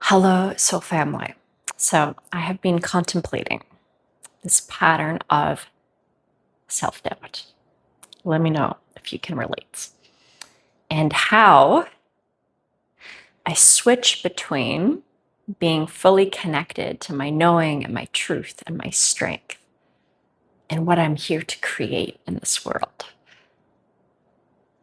Hello, soul family. So, I have been contemplating this pattern of self doubt. Let me know if you can relate. And how I switch between being fully connected to my knowing and my truth and my strength and what I'm here to create in this world.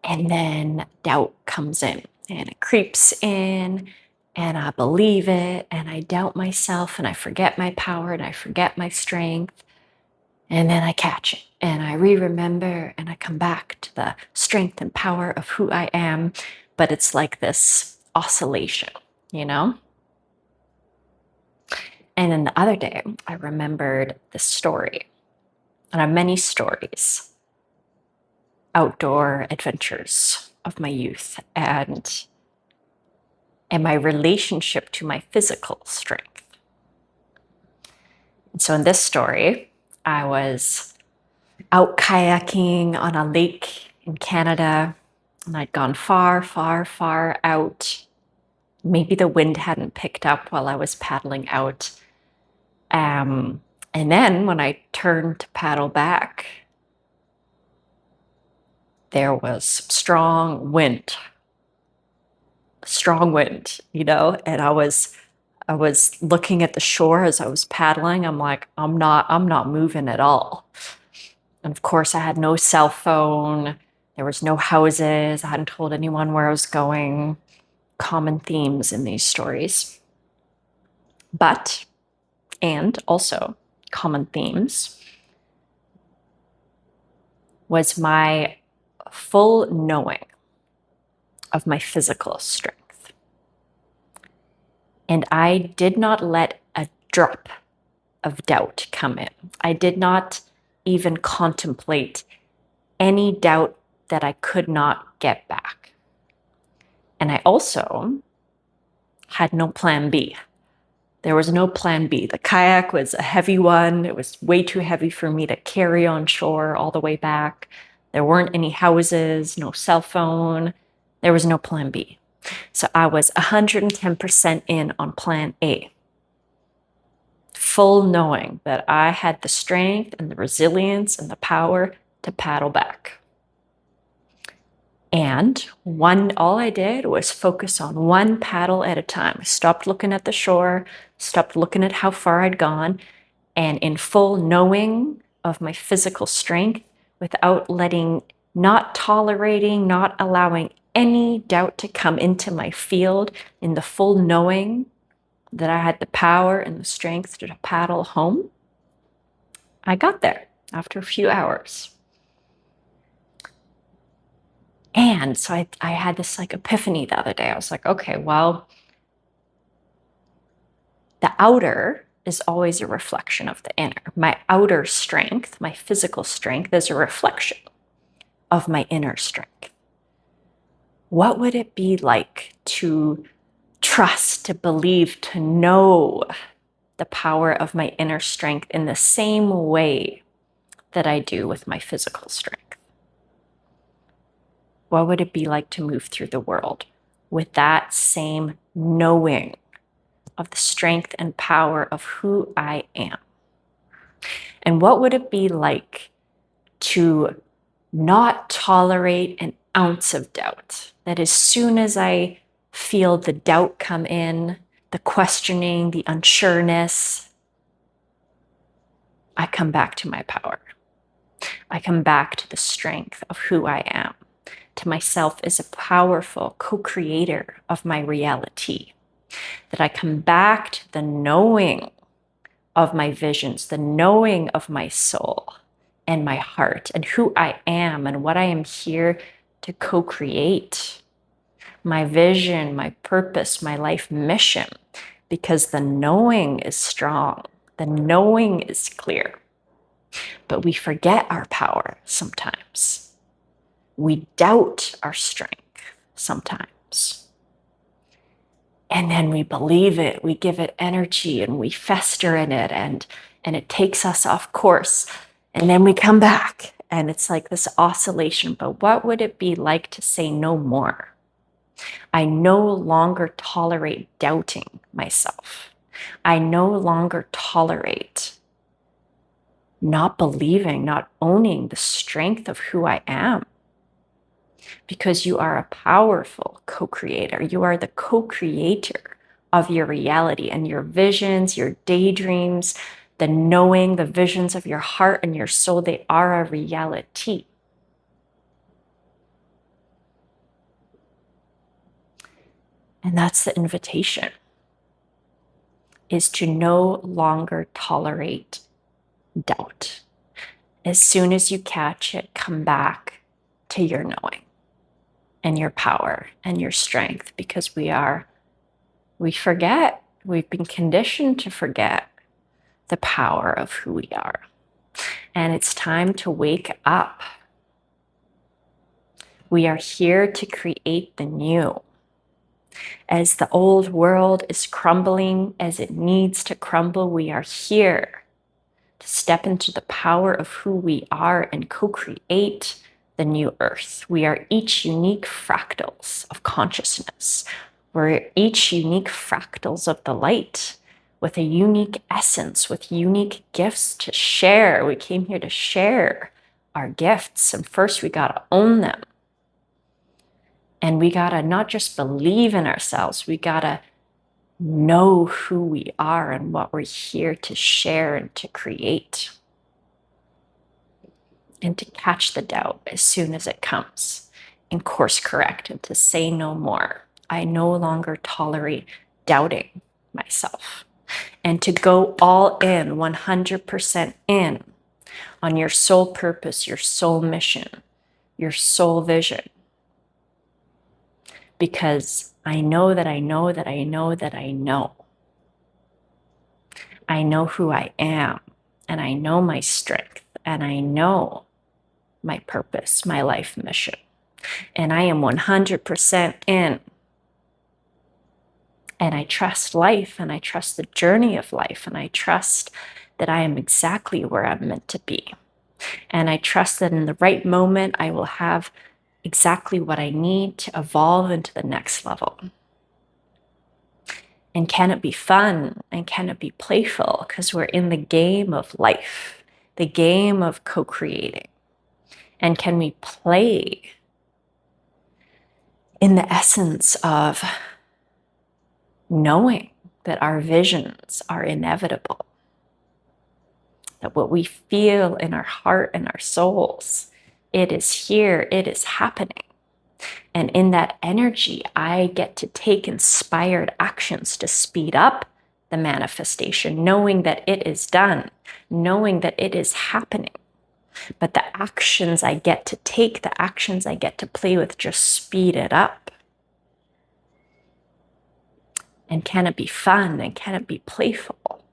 And then doubt comes in and it creeps in, and I believe it, and I doubt myself, and I forget my power, and I forget my strength. And then I catch it, and I remember, and I come back to the strength and power of who I am. But it's like this oscillation, you know? And then the other day, I remembered this story, and I have many stories, outdoor adventures of my youth, and my relationship to my physical strength. And so in this story, I was out kayaking on a lake in Canada, and I'd gone far, far, far out. Maybe the wind hadn't picked up while I was paddling out. And then when I turned to paddle back, there was strong wind, and I was looking at the shore as I was paddling. I'm like, I'm not moving at all. And of course, I had no cell phone. There was no houses. I hadn't told anyone where I was going. Common themes in these stories. And also common themes, was my full knowing of my physical strength. And I did not let a drop of doubt come in. I did not even contemplate any doubt that I could not get back. And I also had no plan B. There was no plan B. The kayak was a heavy one. It was way too heavy for me to carry on shore all the way back. There weren't any houses, no cell phone. There was no plan B. So I was 110% in on plan A. Full knowing that I had the strength and the resilience and the power to paddle back. And all I did was focus on one paddle at a time. I stopped looking at the shore, stopped looking at how far I'd gone, and in full knowing of my physical strength, without not tolerating, not allowing any doubt to come into my field, in the full knowing that I had the power and the strength to paddle home, I got there after a few hours. And so I had this epiphany the other day. I was like, okay, well, the outer is always a reflection of the inner. My outer strength, my physical strength, is a reflection of my inner strength. What would it be like to trust, to believe, to know the power of my inner strength in the same way that I do with my physical strength? What would it be like to move through the world with that same knowing of the strength and power of who I am? And what would it be like to not tolerate an ounce of doubt? That as soon as I feel the doubt come in, the questioning, the unsureness, I come back to my power. I come back to the strength of who I am, to myself as a powerful co-creator of my reality. That I come back to the knowing of my visions, the knowing of my soul and my heart and who I am and what I am here to co-create. My vision, my purpose, my life mission, because the knowing is strong, the knowing is clear. But we forget our power sometimes. We doubt our strength sometimes. And then we believe it, we give it energy, and we fester in it, and it takes us off course. And then we come back, and it's like this oscillation. But what would it be like to say no more? I no longer tolerate doubting myself. I no longer tolerate not believing, not owning the strength of who I am. Because you are a powerful co-creator. You are the co-creator of your reality and your visions, your daydreams, the knowing, the visions of your heart and your soul. They are a reality. And that's the invitation, is to no longer tolerate doubt. As soon as you catch it, come back to your knowing and your power and your strength, because we forget. We've been conditioned to forget the power of who we are. And it's time to wake up. We are here to create the new. As the old world is crumbling as it needs to crumble, we are here to step into the power of who we are and co-create the new earth. We are each unique fractals of consciousness. We're each unique fractals of the light, with a unique essence, with unique gifts to share. We came here to share our gifts, and first we gotta own them. And we gotta not just believe in ourselves, we gotta know who we are and what we're here to share and to create. And to catch the doubt as soon as it comes and course correct, and to say no more. I no longer tolerate doubting myself. And to go all in, 100% in on your soul purpose, your soul mission, your soul vision. Because I know that I know that I know that I know. I know who I am, and I know my strength, and I know my purpose, my life mission. And I am 100% in. And I trust life, and I trust the journey of life, and I trust that I am exactly where I'm meant to be. And I trust that in the right moment, I will have exactly what I need to evolve into the next level. And can it be fun? And can it be playful? Because we're in the game of life, the game of co-creating. And can we play in the essence of knowing that our visions are inevitable, that what we feel in our heart and our souls, it is here, it is happening. And in that energy, I get to take inspired actions to speed up the manifestation, knowing that it is done, knowing that it is happening. But the actions I get to take, the actions I get to play with, just speed it up. And can it be fun? And can it be playful?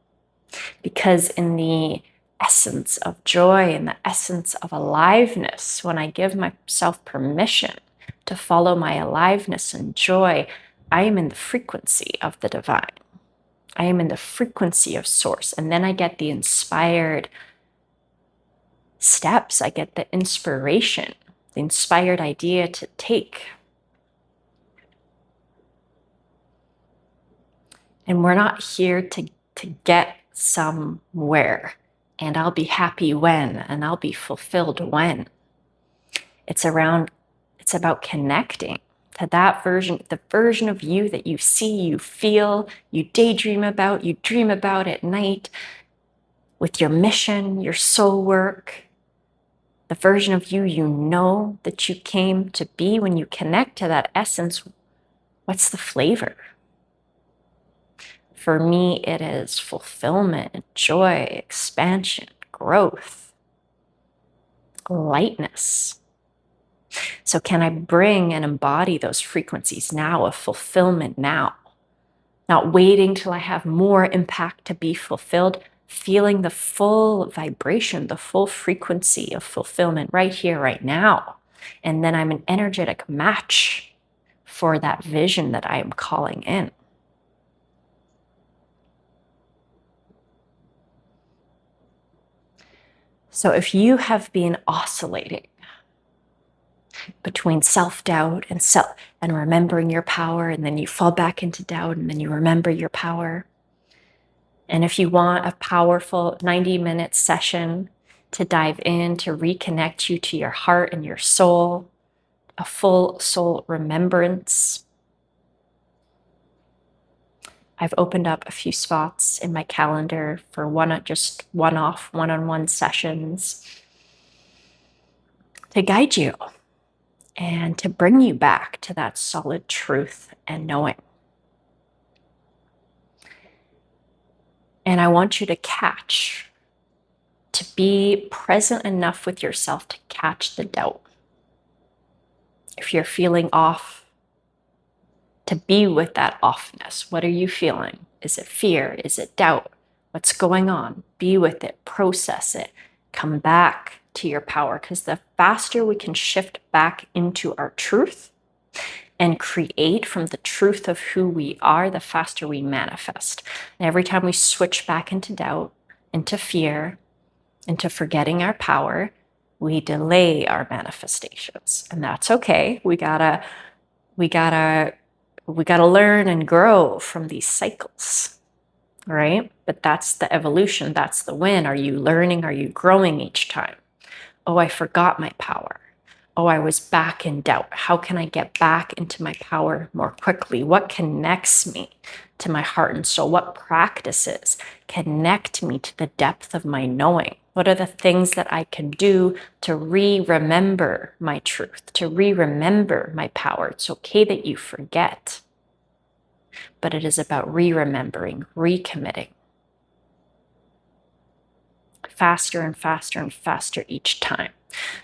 Because in the essence of joy and the essence of aliveness, when I give myself permission to follow my aliveness and joy, I am in the frequency of the divine. I am in the frequency of source. And then I get the inspired steps. I get the inspiration, the inspired idea to take. And we're not here to get somewhere, and I'll be happy when, and I'll be fulfilled when. It's about connecting to that version, the version of you that you see, you feel, you daydream about, you dream about at night, with your mission, your soul work, the version of you you know that you came to be. When you connect to that essence, what's the flavor? For me, it is fulfillment, joy, expansion, growth, lightness. So can I bring and embody those frequencies now of fulfillment now? Not waiting till I have more impact to be fulfilled, feeling the full vibration, the full frequency of fulfillment right here, right now. And then I'm an energetic match for that vision that I am calling in. So if you have been oscillating between self-doubt and remembering your power, and then you fall back into doubt, and then you remember your power. And if you want a powerful 90-minute session to dive in, to reconnect you to your heart and your soul, a full soul remembrance, I've opened up a few spots in my calendar for just one-off, one-on-one sessions to guide you and to bring you back to that solid truth and knowing. And I want you to be present enough with yourself to catch the doubt. If you're feeling off, to be with that offness. What are you feeling? Is it fear? Is it doubt? What's going on? Be with it, process it, come back to your power, because the faster we can shift back into our truth and create from the truth of who we are, the faster we manifest. And every time we switch back into doubt, into fear, into forgetting our power, we delay our manifestations. And that's okay. We gotta learn and grow from these cycles, right? But that's the evolution. That's the win. Are you learning? Are you growing each time? Oh, I forgot my power. Oh, I was back in doubt. How can I get back into my power more quickly? What connects me to my heart and soul? What practices connect me to the depth of my knowing? What are the things that I can do to remember my truth, to remember my power? It's okay that you forget, but it is about remembering, recommitting. Faster and faster and faster each time,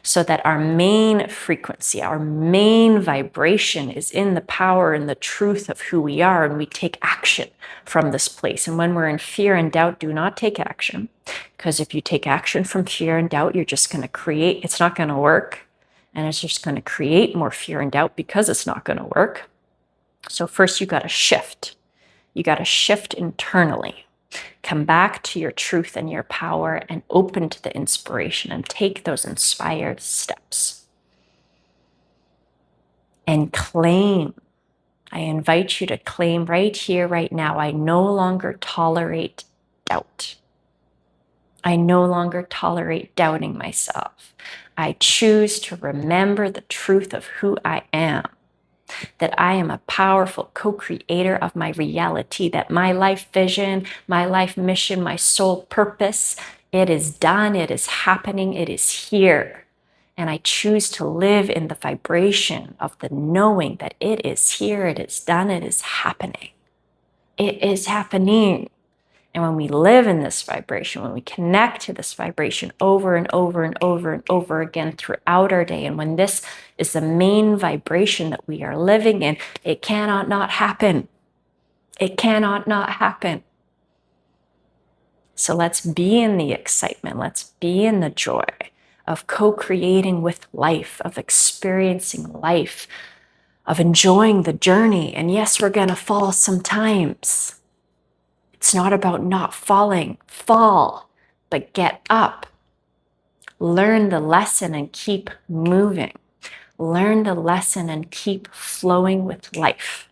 so that our main frequency, our main vibration is in the power and the truth of who we are, and we take action from this place. And when we're in fear and doubt, do not take action, because if you take action from fear and doubt, you're just going to create, it's not going to work, and it's just going to create more fear and doubt because it's not going to work. So first you got to shift. You got to shift internally. Come back to your truth and your power and open to the inspiration and take those inspired steps. And claim. I invite you to claim right here, right now. I no longer tolerate doubt. I no longer tolerate doubting myself. I choose to remember the truth of who I am. That I am a powerful co-creator of my reality, that my life vision, my life mission, my soul purpose, it is done, it is happening, it is here. And I choose to live in the vibration of the knowing that it is here, it is done, it is happening. It is happening. And when we live in this vibration, when we connect to this vibration over and over and over and over again throughout our day, and when this is the main vibration that we are living in, it cannot not happen. It cannot not happen. So let's be in the excitement. Let's be in the joy of co-creating with life, of experiencing life, of enjoying the journey. And yes, we're going to fall sometimes. It's not about not falling. Fall, but get up. Learn the lesson and keep moving. Learn the lesson and keep flowing with life.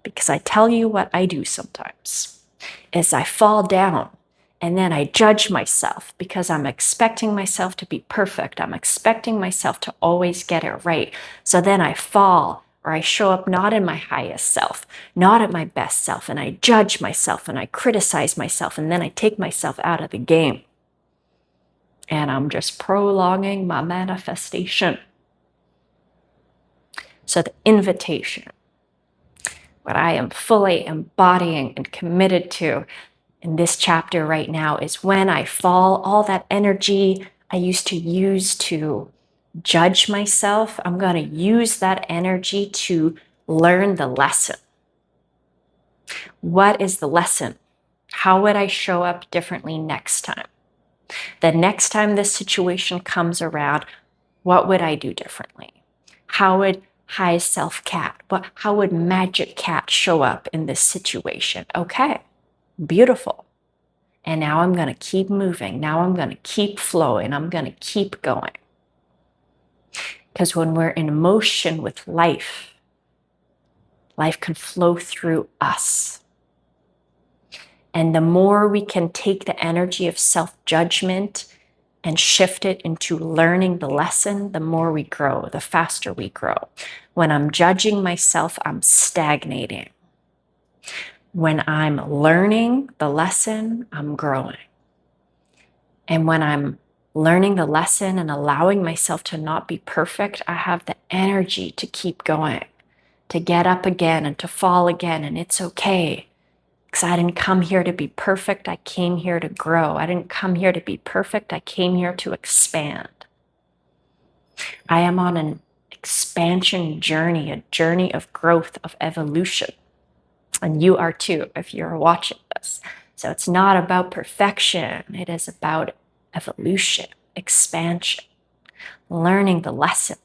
Because I tell you what I do sometimes is I fall down and then I judge myself because I'm expecting myself to be perfect. I'm expecting myself to always get it right. So then I fall, or I show up not in my highest self, not at my best self, and I judge myself and I criticize myself, and then I take myself out of the game. And I'm just prolonging my manifestation. So the invitation, what I am fully embodying and committed to in this chapter right now, is when I fall, all that energy I used to use to judge myself, I'm going to use that energy to learn the lesson. What is the lesson? How would I show up differently next time? The next time this situation comes around, what would I do differently? How would high self cat, how would magic cat show up in this situation? Okay, beautiful. And now I'm going to keep moving. Now I'm going to keep flowing. I'm going to keep going. Because when we're in motion with life, life can flow through us. And the more we can take the energy of self-judgment and shift it into learning the lesson, the more we grow, the faster we grow. When I'm judging myself, I'm stagnating. When I'm learning the lesson, I'm growing. And when I'm learning the lesson and allowing myself to not be perfect, I have the energy to keep going, to get up again and to fall again, and it's okay. Because I didn't come here to be perfect, I came here to grow. I didn't come here to be perfect, I came here to expand. I am on an expansion journey, a journey of growth, of evolution. And you are too, if you're watching this. So it's not about perfection, it is about evolution, expansion, learning the lesson,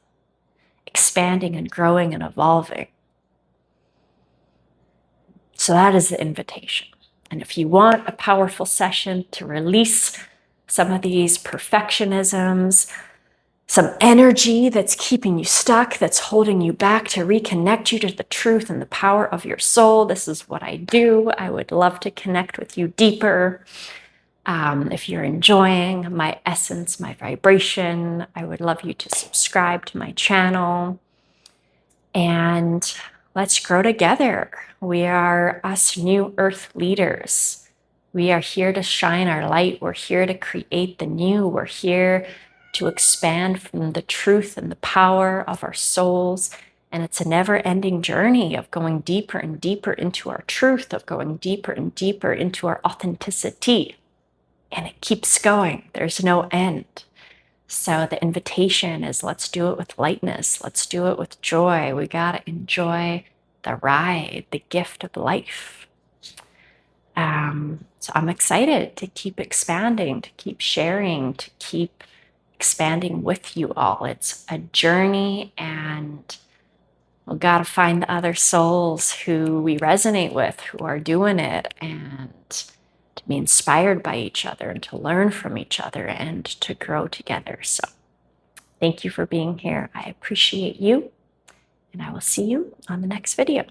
expanding and growing and evolving. So that is the invitation. And if you want a powerful session to release some of these perfectionisms, some energy that's keeping you stuck, that's holding you back, to reconnect you to the truth and the power of your soul, this is what I do. I would love to connect with you deeper. If you're enjoying my essence, my vibration, I would love you to subscribe to my channel. And let's grow together. We are us new earth leaders. We are here to shine our light. We're here to create the new. We're here to expand from the truth and the power of our souls. And it's a never-ending journey of going deeper and deeper into our truth, of going deeper and deeper into our authenticity. And it keeps going. There's no end. So the invitation is, let's do it with lightness. Let's do it with joy. We got to enjoy the ride, the gift of life. So I'm excited to keep expanding, to keep sharing, to keep expanding with you all. It's a journey, and we've got to find the other souls who we resonate with, who are doing it, and to be inspired by each other and to learn from each other and to grow together. So thank you for being here. I appreciate you, and I will see you on the next video.